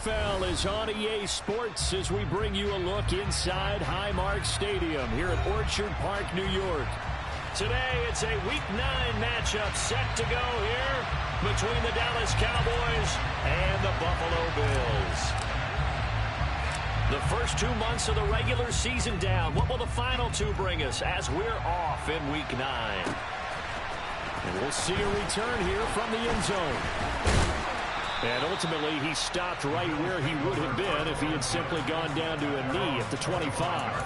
NFL is on EA Sports as we bring you a look inside Highmark Stadium here at Orchard Park, New York. Today, it's a Week 9 matchup set to go here between the Dallas Cowboys and the Buffalo Bills. The first 2 months of the regular season down. What will the final two bring us as we're off in Week 9? And we'll see a return here from the end zone. And ultimately, he stopped right where he would have been if he had simply gone down to a knee at the 25.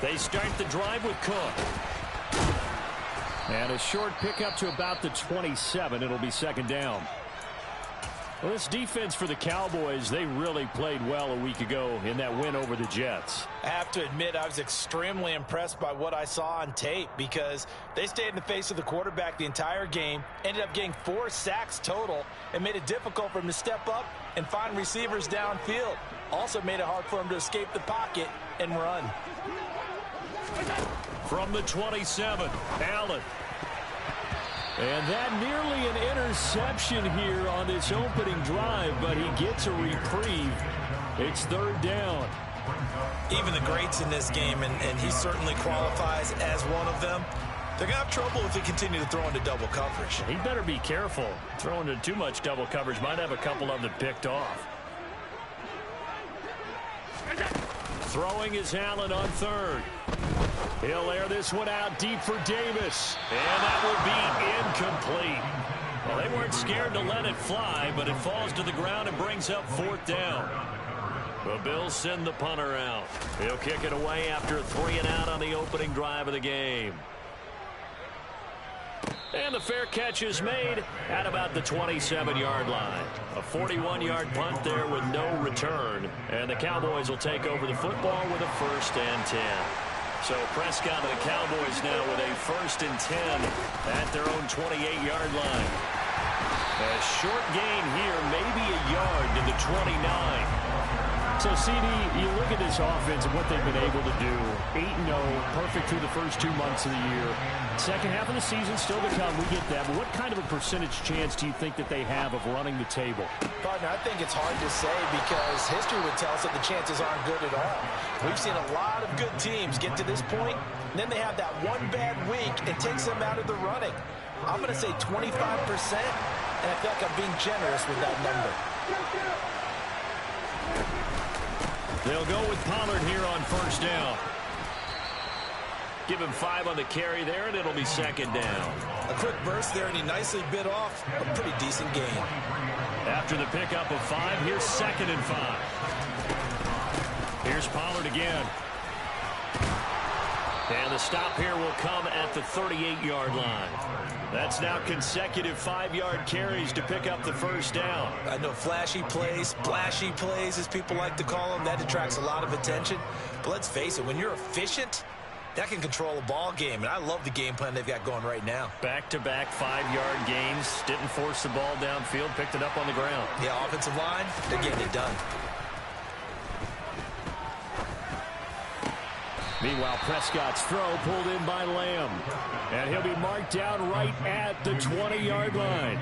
They start the drive with Cook. And a short pickup to about the 27. It'll be second down. Well, this defense for the Cowboys, they really played well a week ago in that win over the Jets. I have to admit, I was extremely impressed by what I saw on tape because they stayed in the face of the quarterback the entire game, ended up getting 4 sacks total, and made it difficult for him to step up and find receivers downfield. Also made it hard for him to escape the pocket and run. From the 27, Allen. And that nearly an interception here on this opening drive, but he gets a reprieve. It's third down. Even the greats in this game, and he certainly qualifies as one of them, they're going to have trouble if they continue to throw into double coverage. He better be careful. Throwing into too much double coverage might have a couple of them picked off. Throwing is Allen on third. He'll air this one out deep for Davis. And that will be incomplete. Well, they weren't scared to let it fly, but it falls to the ground and brings up fourth down. The Bills send the punter out. He'll kick it away after a 3 and out on the opening drive of the game. And the fair catch is made at about the 27-yard line. A 41-yard punt there with no return. And the Cowboys will take over the football with a 1st and 10. So Prescott and the Cowboys now with a 1st and 10 at their own 28-yard line. A short gain here, maybe a yard to the 29. So, CD, you look at this offense and what they've been able to do. 8-0, perfect through the first 2 months of the year. Second half of the season still to come. We get that. But what kind of a percentage chance do you think that they have of running the table? Partner, I think it's hard to say because history would tell us that the chances aren't good at all. We've seen a lot of good teams get to this point, and then they have that one bad week and takes them out of the running. I'm going to say 25%, and I feel like I'm being generous with that number. They'll go with Pollard here on 1st down. Give him 5 on the carry there, and it'll be second down. A quick burst there, and he nicely bit off a pretty decent gain. After the pickup of 5, here's 2nd and 5. Here's Pollard again. And the stop here will come at the 38-yard line. That's now consecutive 5-yard carries to pick up the 1st down. I know flashy plays, splashy plays, as people like to call them, that attracts a lot of attention. But let's face it, when you're efficient, that can control a ball game. And I love the game plan they've got going right now. Back-to-back 5-yard gains. Didn't force the ball downfield, picked it up on the ground. Yeah, offensive line, they're getting it done. Meanwhile, Prescott's throw pulled in by Lamb. And he'll be marked down right at the 20-yard line.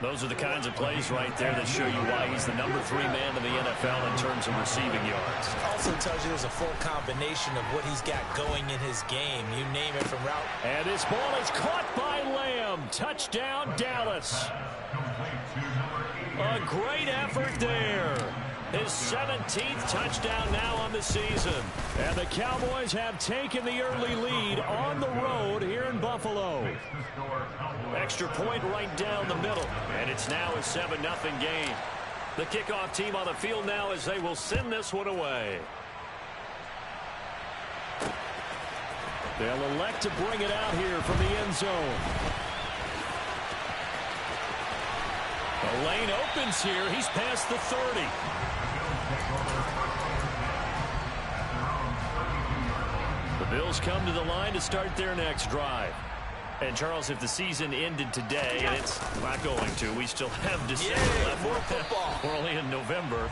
Those are the kinds of plays right there that show you why he's the number 3 man in the NFL in terms of receiving yards. Also tells you there's a full combination of what he's got going in his game. You name it from route. And this ball is caught by Lamb. Touchdown, Dallas. A great effort there. His 17th touchdown now on the season. And the Cowboys have taken the early lead on the road here in Buffalo. Extra point right down the middle. And it's now a 7-0 game. The kickoff team on the field now as they will send this one away. They'll elect to bring it out here from the end zone. The lane opens here. He's past the 30. The Bills come to the line to start their next drive. And, Charles, if the season ended today, and it's not going to, we still have December left. More football. We're only in November.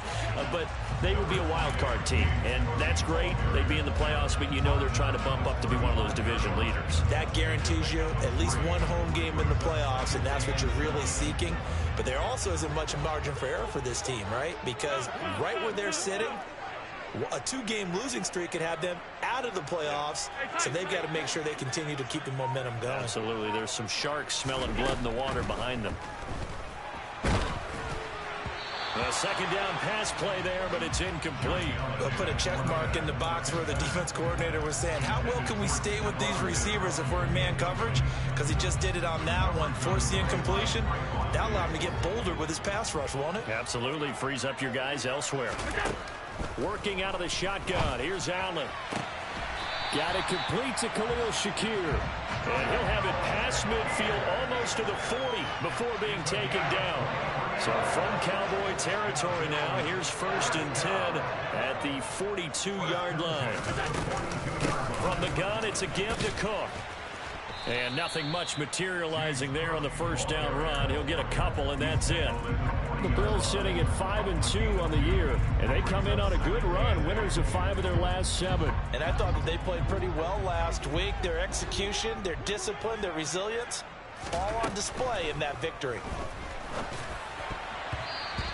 But they would be a wild card team, and that's great. They'd be in the playoffs, but you know they're trying to bump up to be one of those division leaders. That guarantees you at least one home game in the playoffs, and that's what you're really seeking. But there also isn't much margin for error for this team, right? Because right where they're sitting, a 2-game losing streak could have them out of the playoffs, so they've got to make sure they continue to keep the momentum going. Absolutely. There's some sharks smelling blood in the water behind them. A second down pass play there, but it's incomplete. They'll put a check mark in the box where the defense coordinator was saying, how well can we stay with these receivers if we're in man coverage? Because he just did it on that one, forced the incompletion. That'll allow him to get bolder with his pass rush, won't it? Absolutely. Frees up your guys elsewhere. Working out of the shotgun. Here's Allen. Got it complete to Khalil Shakir. And he'll have it past midfield almost to the 40 before being taken down. So from Cowboy territory now, here's 1st and 10 at the 42-yard line. From the gun, it's a give to Cook. And nothing much materializing there on the first down run. He'll get a couple, and that's it. The Bills sitting at 5-2 on the year, and they come in on a good run, winners of 5 of their last 7. And I thought that they played pretty well last week. Their execution, their discipline, their resilience, all on display in that victory.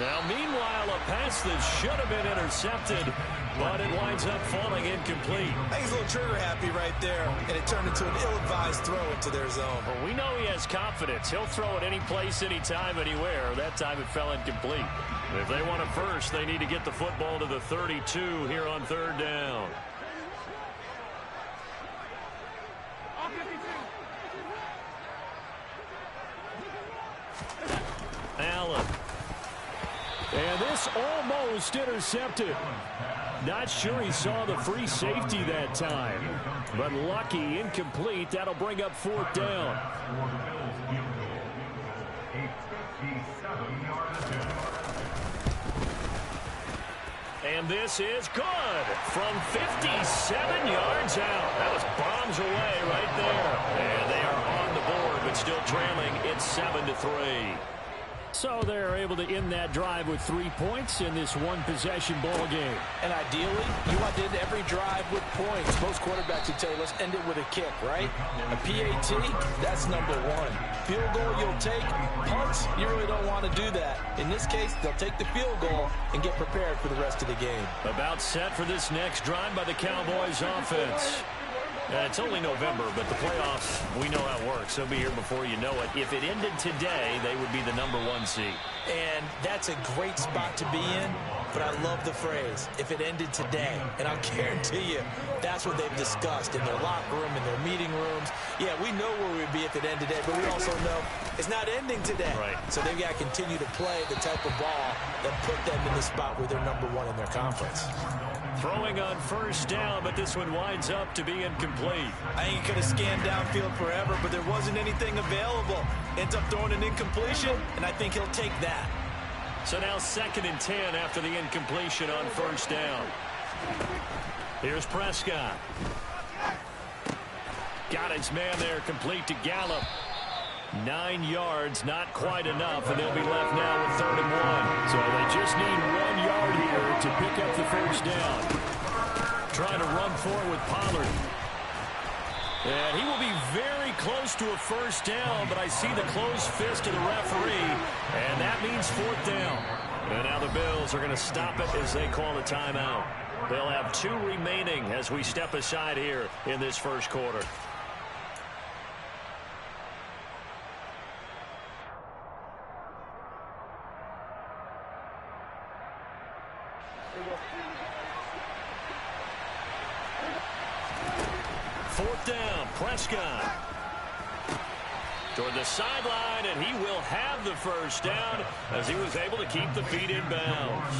Now, meanwhile, a pass that should have been intercepted, but it winds up falling incomplete. I think he's a little trigger happy right there, and it turned into an ill-advised throw into their zone. Well, we know he has confidence. He'll throw it any place, anytime, anywhere. That time it fell incomplete. If they want it first, they need to get the football to the 32 here on 3rd down. Allen. And this almost intercepted. Not sure he saw the free safety that time. But lucky, incomplete. That'll bring up 4th down. And this is good from 57 yards out. That was bombs away right there. And they are on the board, but still trailing. It's 7-3. So they're able to end that drive with 3 points in this one-possession ball game. And ideally, you want to end every drive with points. Most quarterbacks would tell you, let's end it with a kick, right? A PAT, that's number 1. Field goal you'll take. Punts, you really don't want to do that. In this case, they'll take the field goal and get prepared for the rest of the game. About set for this next drive by the Cowboys offense. It's only November, but the playoffs, we know how it works. They'll be here before you know it. If it ended today, they would be the number 1 seed. And that's a great spot to be in, but I love the phrase, if it ended today. And I'll guarantee you, that's what they've discussed in their locker room, in their meeting rooms. Yeah, we know where we'd be if it ended today, but we also know it's not ending today. Right. So they've got to continue to play the type of ball that put them in the spot where they're number 1 in their conference. Throwing on 1st down, but this one winds up to be incomplete. I think he could have scanned downfield forever, but there wasn't anything available. Ends up throwing an incompletion, and I think he'll take that. So now 2nd and 10 after the incompletion on 1st down. Here's Prescott. Got his man there, complete to Gallup. 9 yards, not quite enough, and they'll be left now with 3rd and 1. So they just need 1 yard here to pick up the 1st down. Trying to run forward with Pollard. And he will be very close to a 1st down, but I see the closed fist of the referee, and that means 4th down. And now the Bills are going to stop it as they call a timeout. They'll have 2 remaining as we step aside here in this 1st quarter. Fourth down, Prescott. Toward the sideline, and he will have the 1st down as he was able to keep the feet in bounds.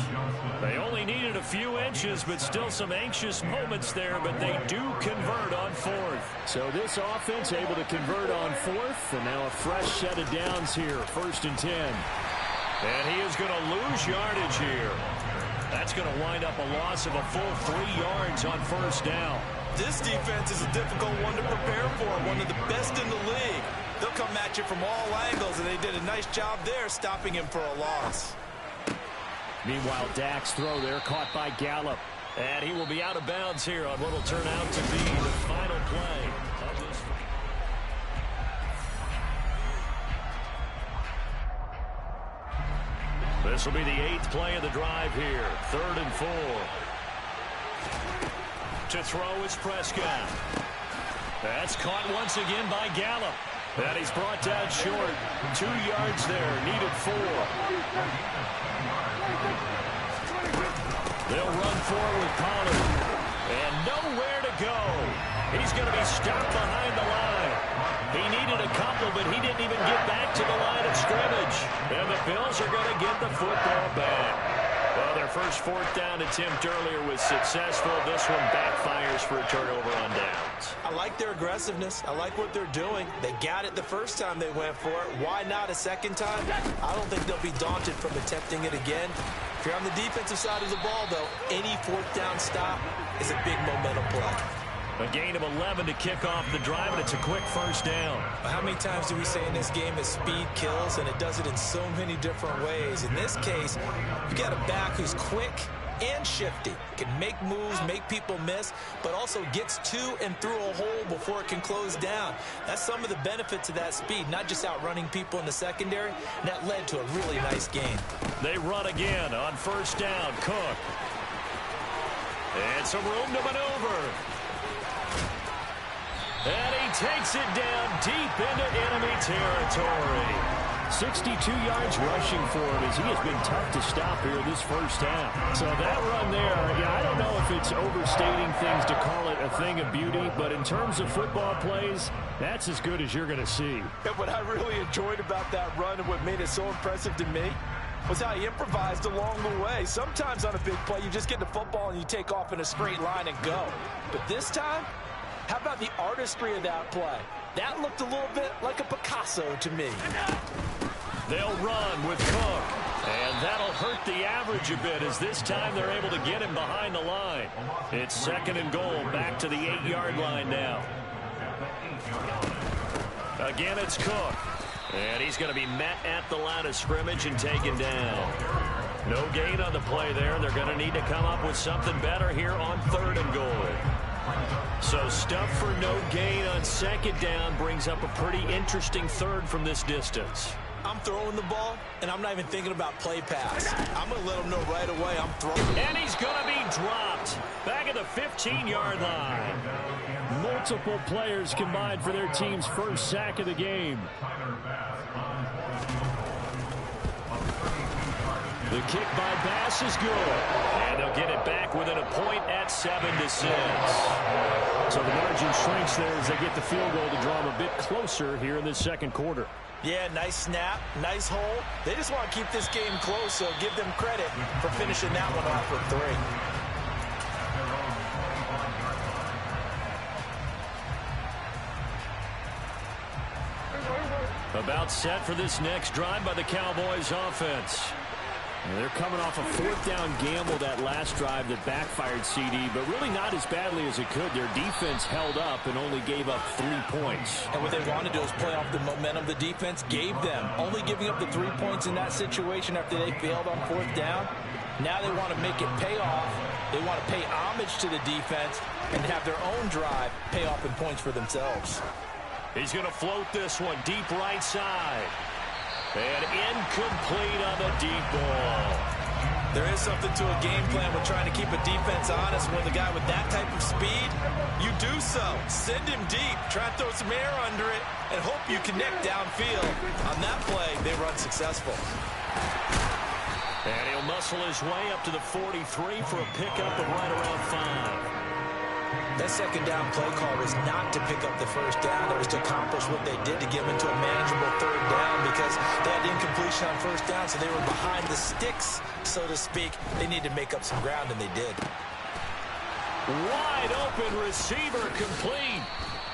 They only needed a few inches, but still some anxious moments there, but they do convert on 4th. So this offense able to convert on 4th, and now a fresh set of downs here, 1st and 10. And he is going to lose yardage here. That's going to wind up a loss of a full 3 yards on 1st down. This defense is a difficult one to prepare for, one of the best in the league. They'll come at you from all angles, and they did a nice job there stopping him for a loss. Meanwhile, Dak's throw there caught by Gallup. And he will be out of bounds here on what will turn out to be the final play of this. This will be the 8th play of the drive here. 3rd and 4. To throw is Prescott. That's caught once again by Gallup. And he's brought down short. 2 yards there. Needed 4. They'll run forward with Pollard. And nowhere to go. He's going to be stopped behind the line. He needed a couple, but he didn't even get back to the line of scrimmage. And the Bills are going to get the football back. Well, their first 4th down attempt earlier was successful. This one backfires for a turnover on downs. I like their aggressiveness. I like what they're doing. They got it the first time they went for it. Why not a second time? I don't think they'll be daunted from attempting it again. If you're on the defensive side of the ball, though, any 4th down stop is a big momentum play. A gain of 11 to kick off the drive, and it's a quick first down. How many times do we say in this game that speed kills, and it does it in so many different ways? In this case, you got a back who's quick and shifty, can make moves, make people miss, but also gets to and through a hole before it can close down. That's some of the benefits of that speed, not just outrunning people in the secondary. And that led to a really nice gain. They run again on first down. Cook. And some room to maneuver. And he takes it down deep into enemy territory. 62 yards rushing for him as he has been tough to stop here this first half. So that run there, yeah, I don't know if it's overstating things to call it a thing of beauty, but in terms of football plays, that's as good as you're going to see. And what I really enjoyed about that run and what made it so impressive to me was how he improvised along the way. Sometimes on a big play, you just get the football and you take off in a straight line and go. But this time, how about the artistry of that play? That looked a little bit like a Picasso to me. They'll run with Cook. And that'll hurt the average a bit as this time they're able to get him behind the line. It's 2nd and goal, back to the 8-yard line now. Again, it's Cook. And he's going to be met at the line of scrimmage and taken down. No gain on the play there. They're going to need to come up with something better here on 3rd and goal. So stuff for no gain on 2nd down brings up a pretty interesting 3rd from this distance. I'm throwing the ball, and I'm not even thinking about play pass. I'm going to let them know right away I'm throwing. And he's going to be dropped back at the 15-yard line. Multiple players combined for their team's first sack of the game. The kick by Bass is good. And they'll get it back within a point at 7-6. So the margin shrinks there as they get the field goal to draw them a bit closer here in this 2nd quarter. Yeah, nice snap, nice hole. They just want to keep this game close, so give them credit for finishing that one off with 3. About set for this next drive by the Cowboys offense. And they're coming off a 4th down gamble that last drive that backfired CD, but really not as badly as it could. Their defense held up and only gave up 3 points. And what they want to do is play off the momentum the defense gave them. Only giving up the 3 points in that situation after they failed on 4th down. Now they want to make it pay off. They want to pay homage to the defense and have their own drive pay off in points for themselves. He's going to float this one deep right side. And incomplete on the deep ball. There is something to a game plan with trying to keep a defense honest. When the guy with that type of speed, you do so. Send him deep. Try to throw some air under it and hope you connect downfield. On that play, they run successful. And he'll muscle his way up to the 43 for a pickup of right around 5. That 2nd down play call was not to pick up the first down. It was to accomplish what they did to get them into a manageable 3rd down because they had incompletion on 1st down, so they were behind the sticks, so to speak. They needed to make up some ground, and they did. Wide open receiver complete.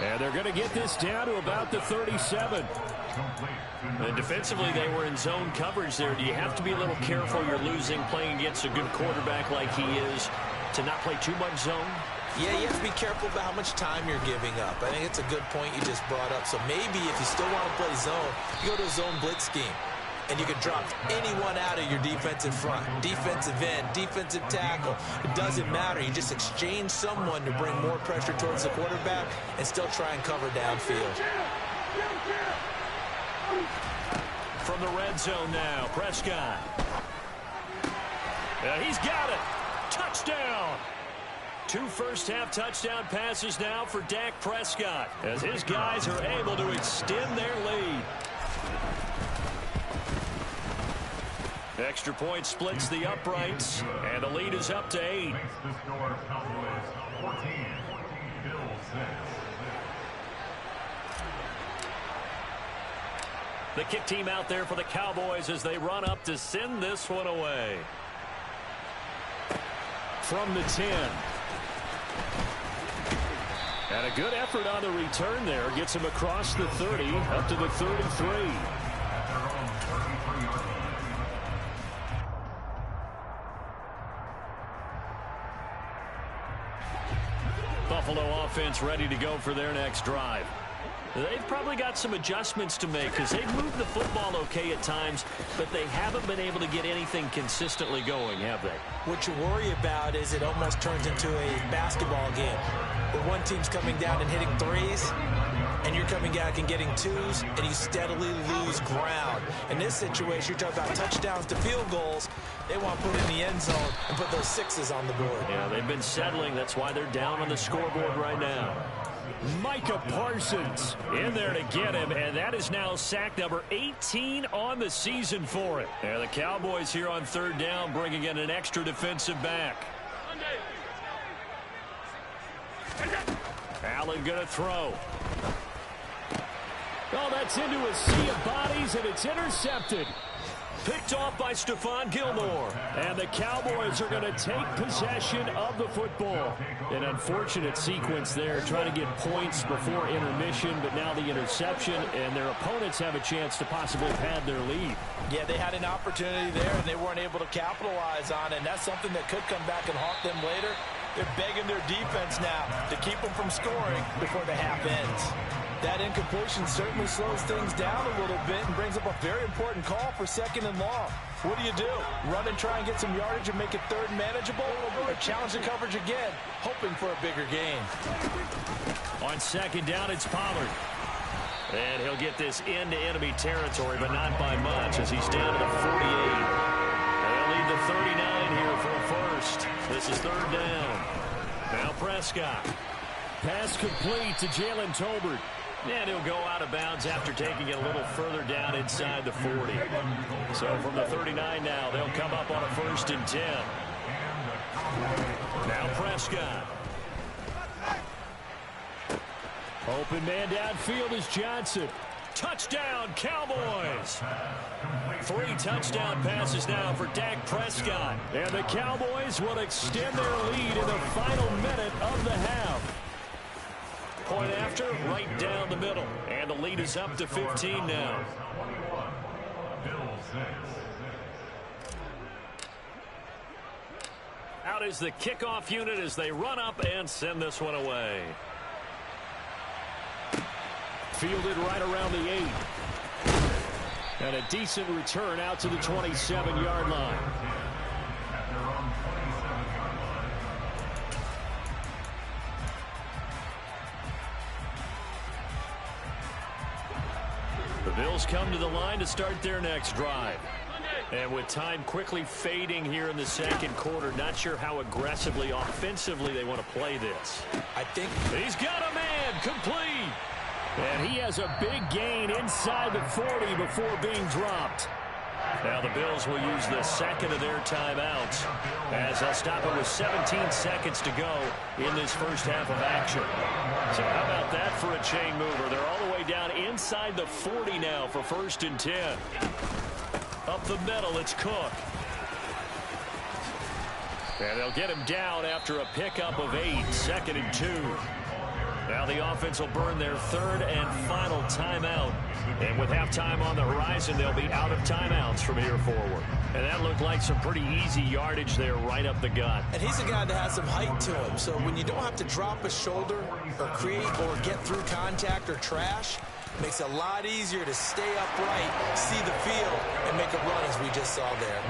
And they're going to get this down to about the 37. And defensively, they were in zone coverage there. Do you have to be a little careful? You're losing playing against a good quarterback like he is to not play too much zone? Yeah, you have to be careful about how much time you're giving up. I think it's a good point you just brought up. So maybe if you still want to play zone, you go to a zone blitz scheme. And you can drop anyone out of your defensive front. Defensive end, defensive tackle. It doesn't matter. You just exchange someone to bring more pressure towards the quarterback and still try and cover downfield. From the red zone now, Prescott. He's got it. Touchdown. 2 first-half touchdown passes now for Dak Prescott as his guys are able to extend their lead. Extra point splits the uprights, and the lead is up to 8. The kick team out there for the Cowboys as they run up to send this one away. From the 10. And a good effort on the return there. Gets him across the 30, up to the 33. Buffalo offense ready to go for their next drive. They've probably got some adjustments to make because they've moved the football okay at times, but they haven't been able to get anything consistently going, have they? What you worry about is it almost turns into a basketball game where one team's coming down and hitting threes, and you're coming back and getting twos, and you steadily lose ground. In this situation, you're talking about touchdowns to field goals. They want to put in the end zone and put those sixes on the board. Yeah, they've been settling. That's why they're down on the scoreboard right now. Micah Parsons in there to get him, and that is now sack number 18 on the season for it. And the Cowboys here on 3rd down bringing in an extra defensive back. Allen going to throw. Oh, that's into a sea of bodies, and it's intercepted. Picked off by Stephon Gilmore. And the Cowboys are going to take possession of the football. An unfortunate sequence there, trying to get points before intermission, but now the interception, and their opponents have a chance to possibly pad their lead. Yeah, they had an opportunity there, and they weren't able to capitalize on it, and that's something that could come back and haunt them later. They're begging their defense now to keep them from scoring before the half ends. That incompletion certainly slows things down a little bit and brings up a very important call for 2nd and long. What do? Run and try and get some yardage and make it 3rd manageable, or challenge the coverage again, hoping for a bigger gain? On 2nd down, it's Pollard. And he'll get this into enemy territory, but not by much as he's down to the 48. And they'll need the 39 here for a first. This is 3rd down. Now Prescott. Pass complete to Jalen Tolbert. And he'll go out of bounds after taking it a little further down inside the 40. So from the 39 now, they'll come up on a 1st and 10. Now Prescott. Open man downfield is Johnson. Touchdown, Cowboys. 3 touchdown passes now for Dak Prescott. And the Cowboys will extend their lead in the final minute of the half. Point after, right down the middle. And the lead is up to 15 now. Out is the kickoff unit as they run up and send this one away. Fielded right around the 8. And a decent return out to the 27-yard line. The Bills come to the line to start their next drive. And with time quickly fading here in the 2nd quarter, not sure how aggressively, offensively they want to play this. I think he's got a man complete. And he has a big gain inside the 40 before being dropped. Now the Bills will use the 2nd of their timeouts as they'll stop it with 17 seconds to go in this first half of action. So how about that for a chain mover? They're all the way down inside the 40 now for 1st and 10. Up the middle, it's Cook. And they'll get him down after a pickup of 8, 2nd and 2. Now the offense will burn their third and final timeout. And with halftime on the horizon, they'll be out of timeouts from here forward. And that looked like some pretty easy yardage there right up the gut. And he's a guy that has some height to him. So when you don't have to drop a shoulder or create or get through contact or trash, it makes it a lot easier to stay upright, see the field, and make a run as we just saw there.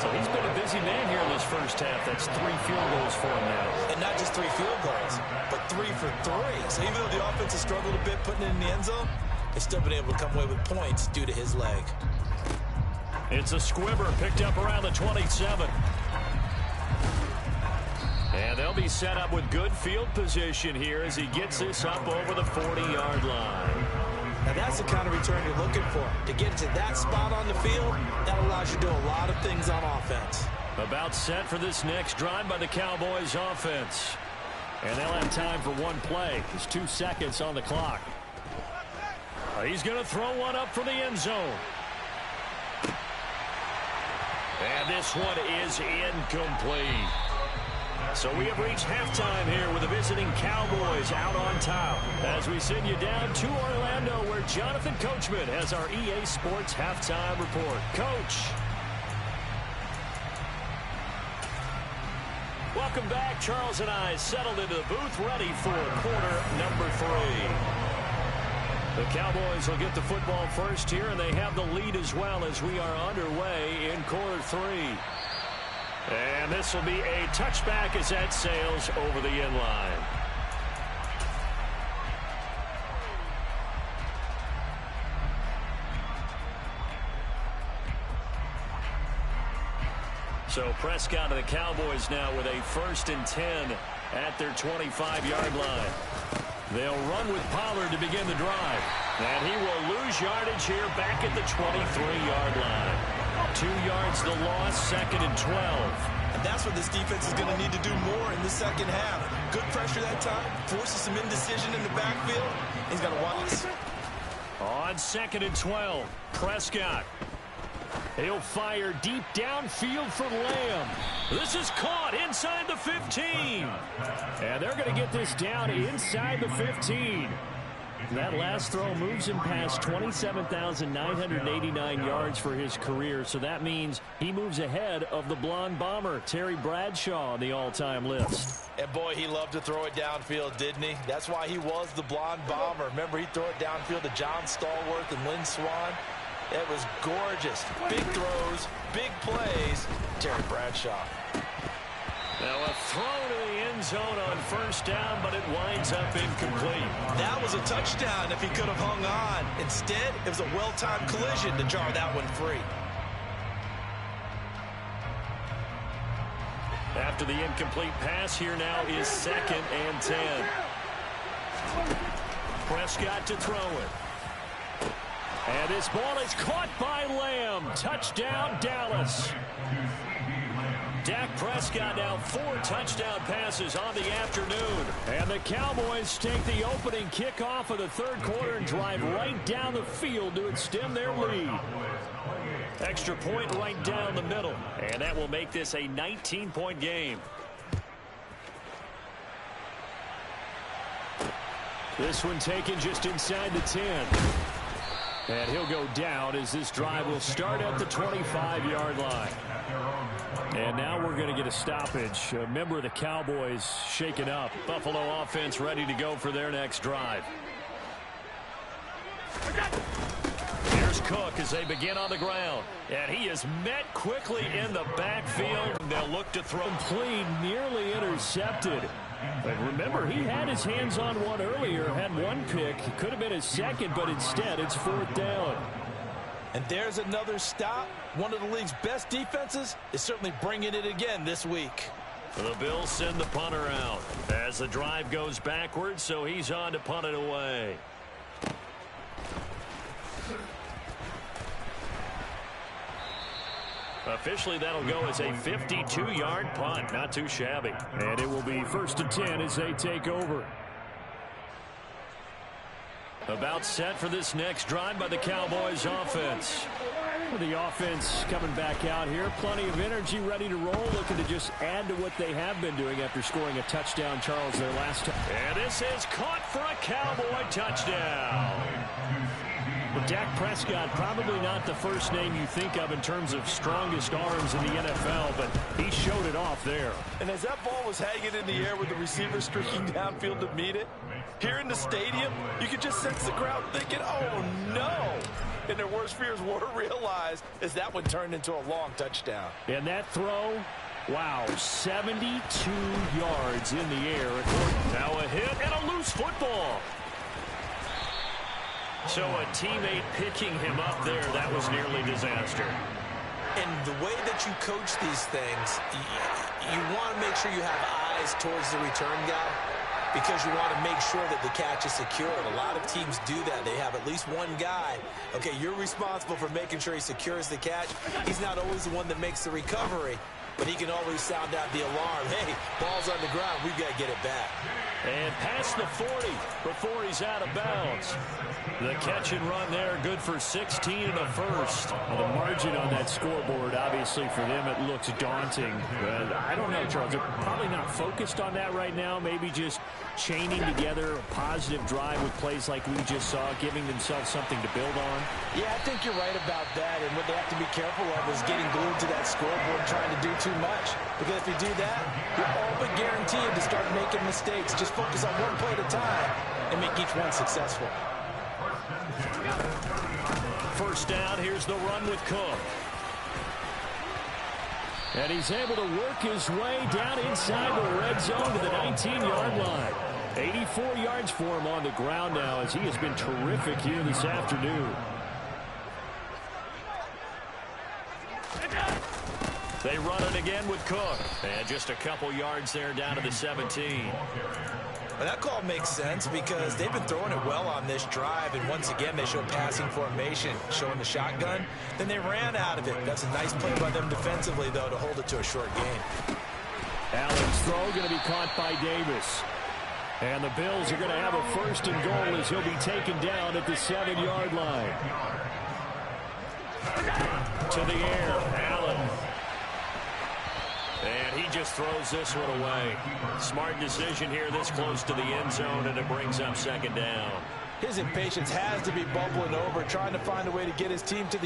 So he's been a busy man here in this first half. That's 3 field goals for him now. And not just 3 field goals, but 3 for 3. So even though the offense has struggled a bit putting it in the end zone, they've still been able to come away with points due to his leg. It's a squibber picked up around the 27. And they'll be set up with good field position here as he gets this up over the 40-yard line. Now that's the kind of return you're looking for. To get to that spot on the field, that allows you to do a lot of things on offense. About set for this next drive by the Cowboys offense. And they'll have time for one play. There's 2 seconds on the clock. He's going to throw one up for the end zone. And this one is incomplete. So we have reached halftime here with the visiting Cowboys out on top. As we send you down to Orlando where Jonathan Coachman has our EA Sports halftime report. Coach. Welcome back. Charles and I settled into the booth ready for quarter number 3. The Cowboys will get the football first here, and they have the lead as well as we are underway in quarter 3. And this will be a touchback as that sails over the end line. So Prescott and the Cowboys now with a 1st and 10 at their 25-yard line. They'll run with Pollard to begin the drive. And he will lose yardage here back at the 23-yard line. 2 yards the loss, 2nd and 12. And that's what this defense is going to need to do more in the second half. Good pressure that time, forces some indecision in the backfield. He's got to watch. On 2nd and 12, Prescott. He'll fire deep downfield for Lamb. This is caught inside the 15. And they're going to get this down inside the 15. That last throw moves him past 27,989 yards for his career. So that means he moves ahead of the blonde bomber, Terry Bradshaw, on the all-time list. And boy, he loved to throw it downfield, didn't he? That's why he was the blonde bomber. Remember, he'd throw it downfield to John Stallworth and Lynn Swann. It was gorgeous. Big throws, big plays. Terry Bradshaw. Now a throw to the end zone on 1st down, but it winds up incomplete. That was a touchdown if he could have hung on. Instead, it was a well-timed collision to jar that one free. After the incomplete pass, here now is 2nd and 10. Prescott to throw it. And this ball is caught by Lamb. Touchdown, Dallas. Dak Prescott now 4 touchdown passes on the afternoon. And the Cowboys take the opening kickoff of the 3rd quarter and drive right down the field to extend their lead. Extra point right down the middle. And that will make this a 19-point game. This one taken just inside the 10. And he'll go down as this drive will start at the 25-yard line. And now we're going to get a stoppage. A member of the Cowboys shaken up. Buffalo offense ready to go for their next drive. Here's Cook as they begin on the ground. And he is met quickly in the backfield. They'll look to throw. Complete, nearly intercepted. But remember, he had his hands on one earlier, had one pick. It could have been his second, but instead it's 4th down. And there's another stop. One of the league's best defenses is certainly bringing it again this week. The Bills send the punter out as the drive goes backwards, so he's on to punt it away. Officially, that'll go as a 52-yard punt. Not too shabby. And it will be 1st and 10 as they take over. About set for this next drive by the Cowboys offense. The offense coming back out here. Plenty of energy, ready to roll, looking to just add to what they have been doing after scoring a touchdown, Charles, their last time. And this is caught for a Cowboy touchdown. Well, Dak Prescott, probably not the first name you think of in terms of strongest arms in the NFL, but he showed it off there. And as that ball was hanging in the air with the receiver streaking downfield to meet it, here in the stadium, you could just sense the crowd thinking, oh, no. And their worst fears were realized as that one turned into a long touchdown. And that throw, wow, 72 yards in the air. Now a hit and a loose football. So a teammate picking him up there, that was nearly disaster. And the way that you coach these things, you want to make sure you have eyes towards the return guy, because you want to make sure that the catch is secured. A lot of teams do that. They have at least one guy. Okay, you're responsible for making sure he secures the catch. He's not always the one that makes the recovery, but he can always sound out the alarm. Hey, ball's on the ground. We've got to get it back. And past the 40 before he's out of bounds. The catch and run there, good for 16 and a first. Well, the margin on that scoreboard, obviously for them, it looks daunting. But I don't know, Charles. They're probably not focused on that right now. Maybe just chaining together a positive drive with plays like we just saw, giving themselves something to build on. Yeah, I think you're right about that. And what they have to be careful of is getting glued to that scoreboard, trying to do too much. Because if you do that, you're all but guaranteed to start making mistakes. Just focus on one play at a time and make each one successful. First down, here's the run with Cook. And he's able to work his way down inside the red zone to the 19-yard line. 84 yards for him on the ground now, as he has been terrific here this afternoon. They run it again with Cook. And just a couple yards there down to the 17. Well, that call makes sense because they've been throwing it well on this drive, and once again they show passing formation, showing the shotgun. Then they ran out of it. That's a nice play by them defensively, though, to hold it to a short gain. Allen's throw going to be caught by Davis. And the Bills are going to have a first and goal as he'll be taken down at the 7-yard line. To the air, Allen. And he just throws this one away. Smart decision here this close to the end zone, and it brings up second down. His impatience has to be bubbling over, trying to find a way to get his team to the